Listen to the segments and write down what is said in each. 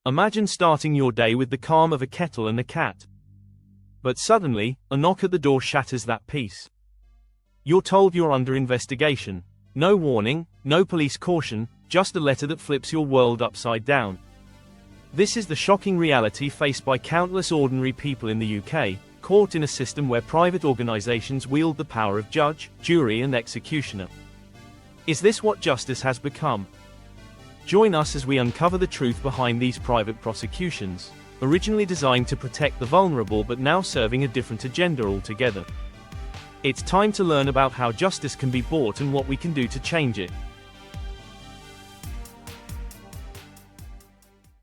Imagine starting your day with the calm of a kettle and a cat. But suddenly, a knock at the door shatters that peace. You're told you're under investigation. No warning, no police caution, just a letter that flips your world upside down. This is the shocking reality faced by countless ordinary people in the UK, caught in a system where private organisations wield the power of judge, jury and executioner. Is this what justice has become? Join us as we uncover the truth behind these private prosecutions, originally designed to protect the vulnerable but now serving a different agenda altogether. It's time to learn about how justice can be bought and what we can do to change it.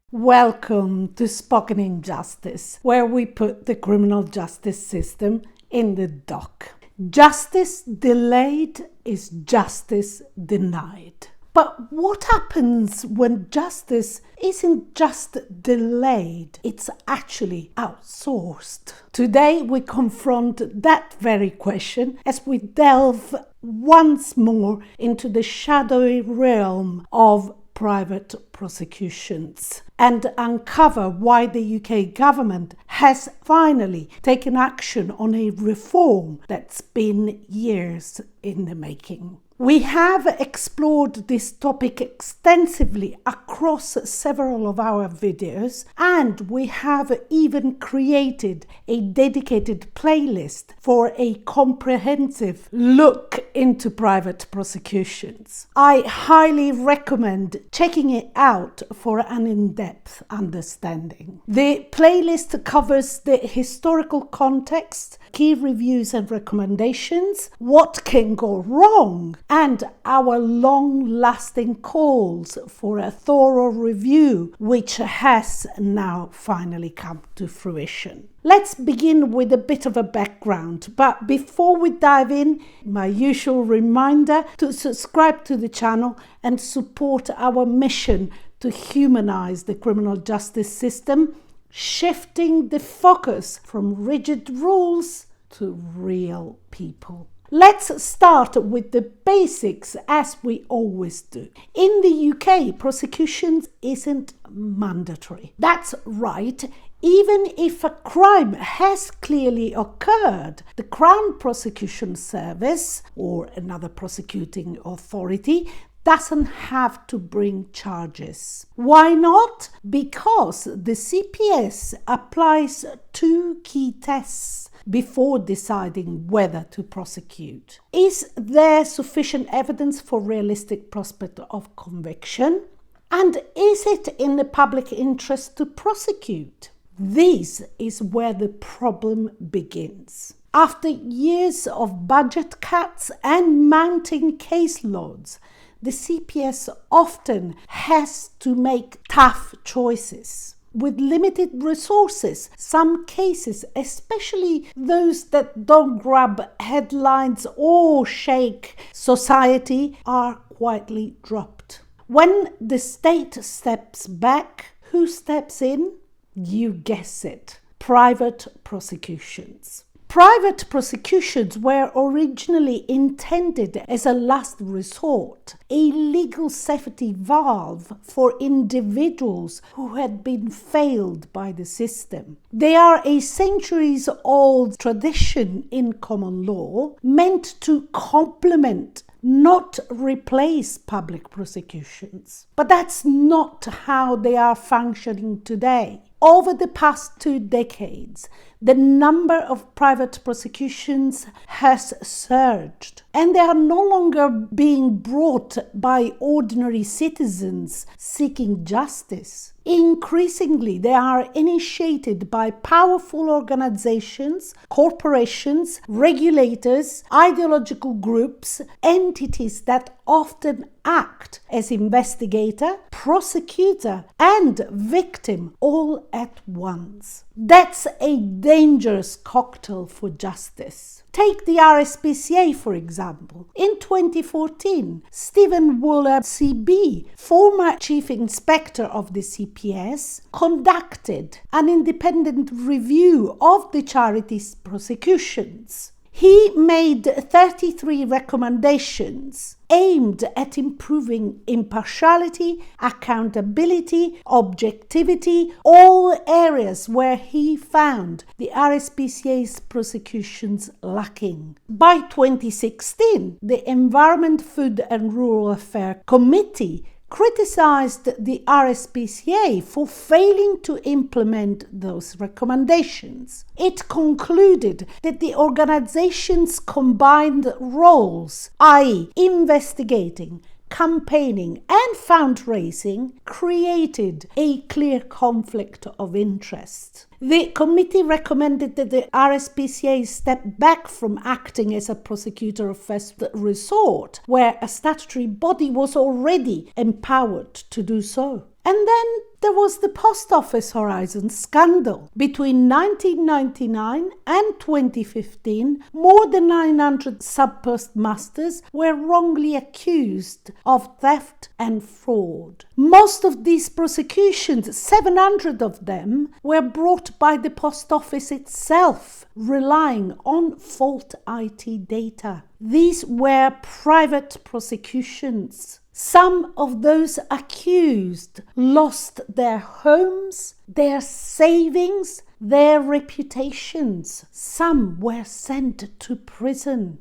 Welcome to Spoken Injustice, where we put the criminal justice system in the dock. Justice delayed is justice denied. But what happens when justice isn't just delayed, it's actually outsourced? Today we confront that very question as we delve once more into the shadowy realm of private prosecutions and uncover why the UK government has finally taken action on a reform that's been years in the making. We have explored this topic extensively across several of our videos, and we have even created a dedicated playlist for a comprehensive look into private prosecutions. I highly recommend checking it out for an in-depth understanding. The playlist covers the historical context, key reviews and recommendations, what can go wrong, and our long-lasting calls for a thorough review, which has now finally come to fruition. Let's begin with a bit of a background, but before we dive in, my usual reminder to subscribe to the channel and support our mission to humanize the criminal justice system, shifting the focus from rigid rules to real people. Let's start with the basics, as we always do. In the UK, prosecution isn't mandatory. That's right. Even if a crime has clearly occurred, the Crown Prosecution Service, or another prosecuting authority, doesn't have to bring charges. Why not? Because the CPS applies two key tests before deciding whether to prosecute. Is there sufficient evidence for realistic prospect of conviction? And is it in the public interest to prosecute? This is where the problem begins. After years of budget cuts and mounting caseloads, the CPS often has to make tough choices. With limited resources, some cases, especially those that don't grab headlines or shake society, are quietly dropped. When the state steps back, who steps in? You guess it. Private prosecutions. Private prosecutions were originally intended as a last resort, a legal safety valve for individuals who had been failed by the system. They are a centuries-old tradition in common law, meant to complement, not replace public prosecutions. But that's not how they are functioning today. Over the past 2 decades, the number of private prosecutions has surged, and they are no longer being brought by ordinary citizens seeking justice. Increasingly, they are initiated by powerful organizations, corporations, regulators, ideological groups, entities that often act as investigator, prosecutor, and victim all at once. That's a dangerous cocktail for justice. Take the RSPCA, for example. In 2014, Stephen Wooler CB, former chief inspector of the CPS, conducted an independent review of the charity's prosecutions. He made 33 recommendations aimed at improving impartiality, accountability, objectivity, all areas where he found the RSPCA's prosecutions lacking. By 2016, the Environment, Food and Rural Affairs Committee criticized the RSPCA for failing to implement those recommendations. It concluded that the organization's combined roles, i.e., investigating, campaigning and fundraising, created a clear conflict of interest. The committee recommended that the RSPCA step back from acting as a prosecutor of first resort, where a statutory body was already empowered to do so. And then there was the Post Office Horizon scandal. Between 1999 and 2015, more than 900 sub-postmasters were wrongly accused of theft and fraud. Most of these prosecutions, 700 of them, were brought by the Post Office itself, relying on fault IT data. These were private prosecutions. Some of those accused lost their homes, their savings, their reputations. Some were sent to prison.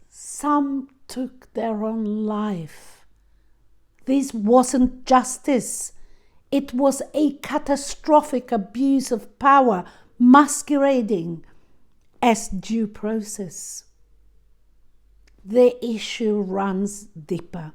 Some took their own life. This wasn't justice. It was a catastrophic abuse of power masquerading as due process. The issue runs deeper.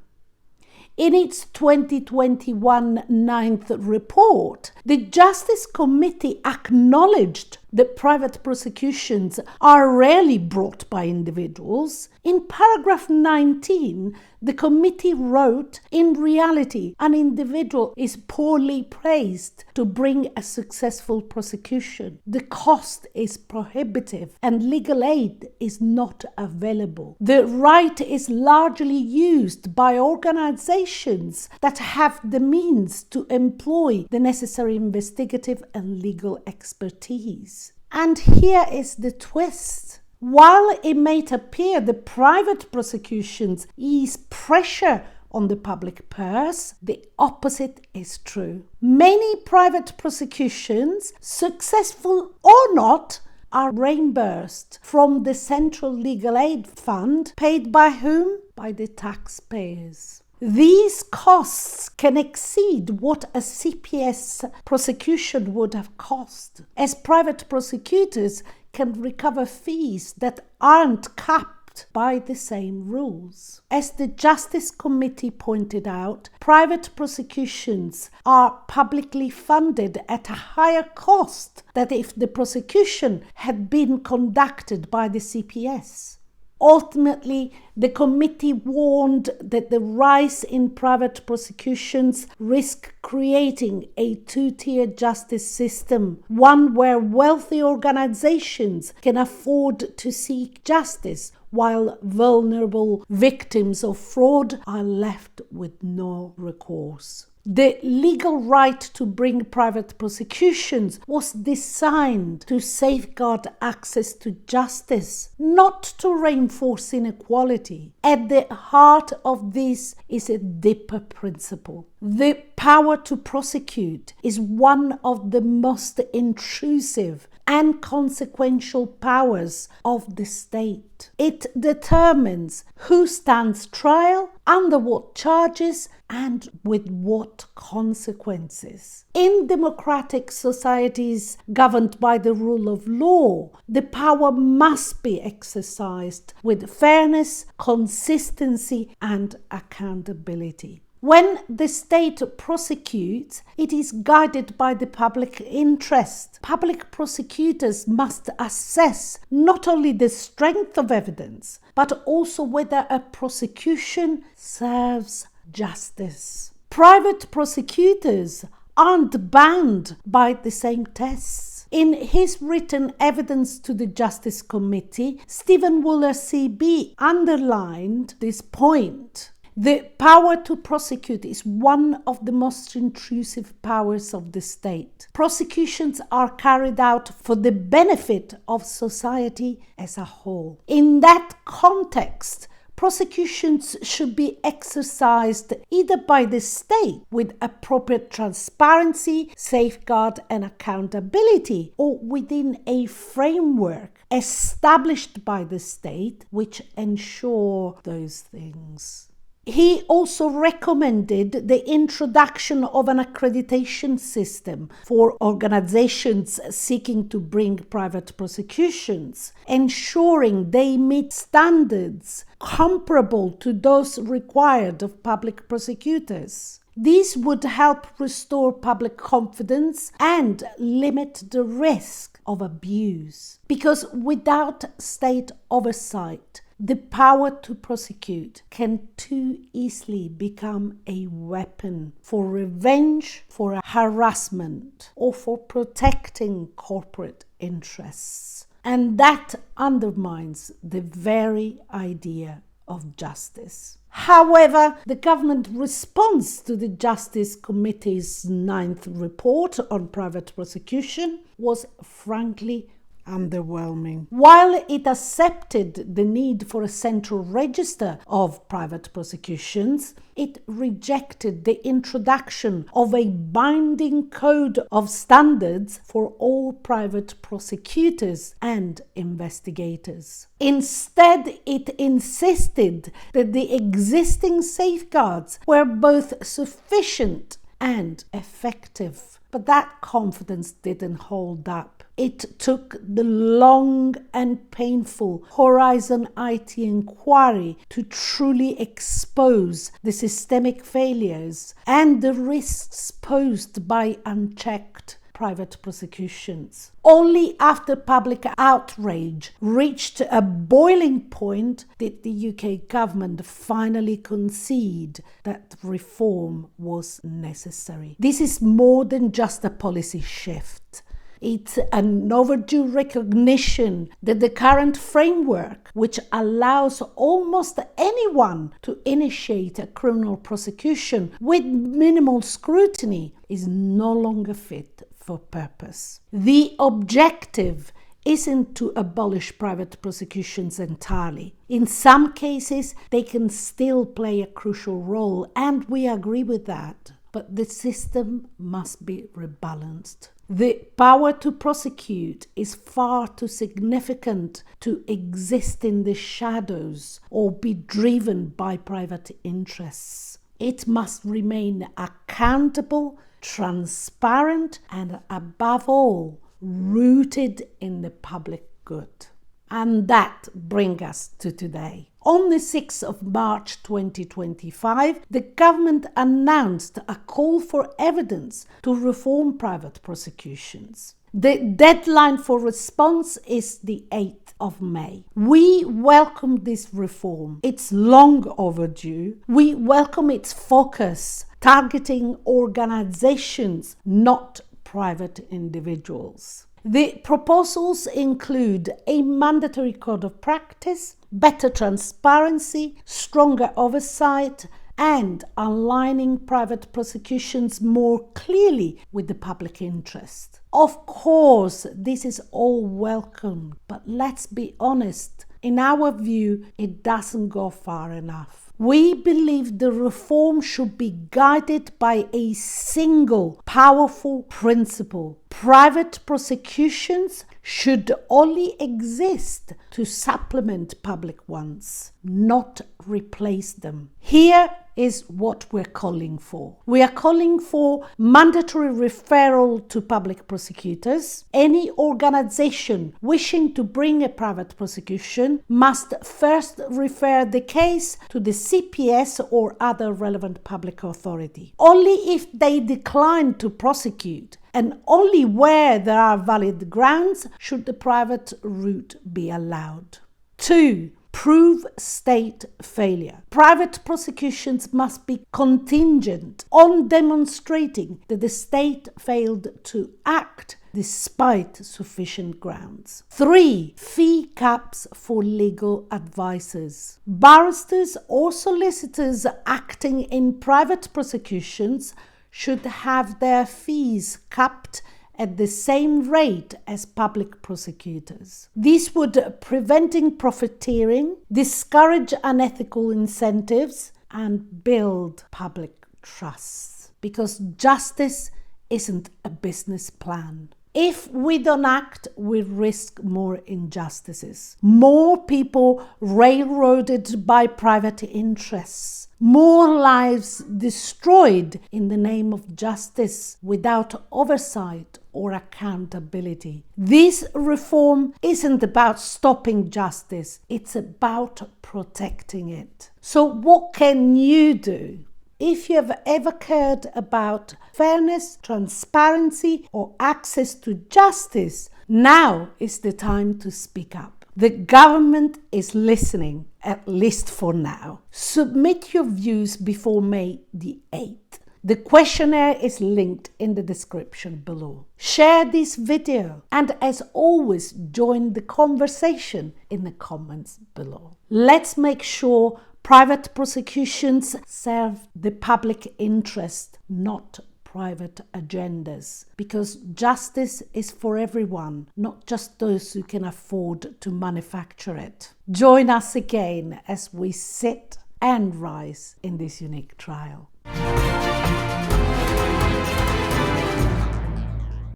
In its 2021 ninth report, the Justice Committee acknowledged that private prosecutions are rarely brought by individuals. In paragraph 19, the committee wrote, "In reality, an individual is poorly placed to bring a successful prosecution. The cost is prohibitive and legal aid is not available. The right is largely used by organizations that have the means to employ the necessary investigative and legal expertise." And here is the twist. While it may appear the private prosecutions ease pressure on the public purse, the opposite is true. Many private prosecutions, successful or not, are reimbursed from the Central Legal Aid Fund, paid by whom? By the taxpayers. These costs can exceed what a CPS prosecution would have cost, as private prosecutors can recover fees that aren't capped by the same rules. As the Justice Committee pointed out, private prosecutions are publicly funded at a higher cost than if the prosecution had been conducted by the CPS. Ultimately, the committee warned that the rise in private prosecutions risk creating a two-tier justice system, one where wealthy organizations can afford to seek justice, while vulnerable victims of fraud are left with no recourse. The legal right to bring private prosecutions was designed to safeguard access to justice, not to reinforce inequality. At the heart of this is a deeper principle. The power to prosecute is one of the most intrusive and consequential powers of the state. It determines who stands trial, under what charges, and with what consequences. In democratic societies governed by the rule of law, the power must be exercised with fairness, consistency, and accountability. When the state prosecutes, it is guided by the public interest. Public prosecutors must assess not only the strength of evidence, but also whether a prosecution serves justice. Private prosecutors aren't bound by the same tests. In his written evidence to the Justice Committee, Stephen Wooler CB underlined this point. The power to prosecute is one of the most intrusive powers of the state. Prosecutions are carried out for the benefit of society as a whole. In that context, prosecutions should be exercised either by the state with appropriate transparency, safeguard, and accountability, or within a framework established by the state which ensure those things. He also recommended the introduction of an accreditation system for organizations seeking to bring private prosecutions, ensuring they meet standards comparable to those required of public prosecutors. These would help restore public confidence and limit the risk of abuse. Because without state oversight, the power to prosecute can too easily become a weapon for revenge, for harassment, or for protecting corporate interests. And that undermines the very idea of justice. However, the government response to the Justice Committee's 9th report on private prosecution was frankly underwhelming. While it accepted the need for a central register of private prosecutions, it rejected the introduction of a binding code of standards for all private prosecutors and investigators. Instead, it insisted that the existing safeguards were both sufficient and effective. But that confidence didn't hold up. It took the long and painful Horizon IT inquiry to truly expose the systemic failures and the risks posed by unchecked private prosecutions. Only after public outrage reached a boiling point did the UK government finally concede that reform was necessary. This is more than just a policy shift. It's an overdue recognition that the current framework, which allows almost anyone to initiate a criminal prosecution with minimal scrutiny, is no longer fit for purpose. The objective isn't to abolish private prosecutions entirely. In some cases, they can still play a crucial role, and we agree with that. But the system must be rebalanced. The power to prosecute is far too significant to exist in the shadows or be driven by private interests. It must remain accountable, transparent, and above all, rooted in the public good. And that brings us to today. On the 6th of March 2025, the government announced a call for evidence to reform private prosecutions. The deadline for response is the 8th of May. We welcome this reform. It's long overdue. We welcome its focus, targeting organizations, not private individuals. The proposals include a mandatory code of practice, better transparency, stronger oversight, and aligning private prosecutions more clearly with the public interest. Of course, this is all welcome, but let's be honest, in our view, it doesn't go far enough. We believe the reform should be guided by a single powerful principle. Private prosecutions should only exist to supplement public ones, not replace them. Here is what we're calling for. We are calling for mandatory referral to public prosecutors. Any organization wishing to bring a private prosecution must first refer the case to the CPS or other relevant public authority. Only if they decline to prosecute and only where there are valid grounds should the private route be allowed. 2. prove state failure. Private prosecutions must be contingent on demonstrating that the state failed to act despite sufficient grounds. 3. Fee caps for legal advisors. Barristers or solicitors acting in private prosecutions should have their fees capped at the same rate as public prosecutors. This would prevent profiteering, discourage unethical incentives, and build public trust. Because justice isn't a business plan. If we don't act, we risk more injustices, more people railroaded by private interess, more lives destroyed in the name of justice without oversight or accountability. This reform isn't about stopping justice, it's about protecting it. So what can you do? If you have ever cared about fairness, transparency, or access to justice, now is the time to speak up. The government is listening, at least for now. Submit your views before May the 8th. The questionnaire is linked in the description below. Share this video and, as always, join the conversation in the comments below. Let's make sure private prosecutions serve the public interest, not private agendas, because justice is for everyone, not just those who can afford to manufacture it. Join us again as we sit and rise in this unique trial.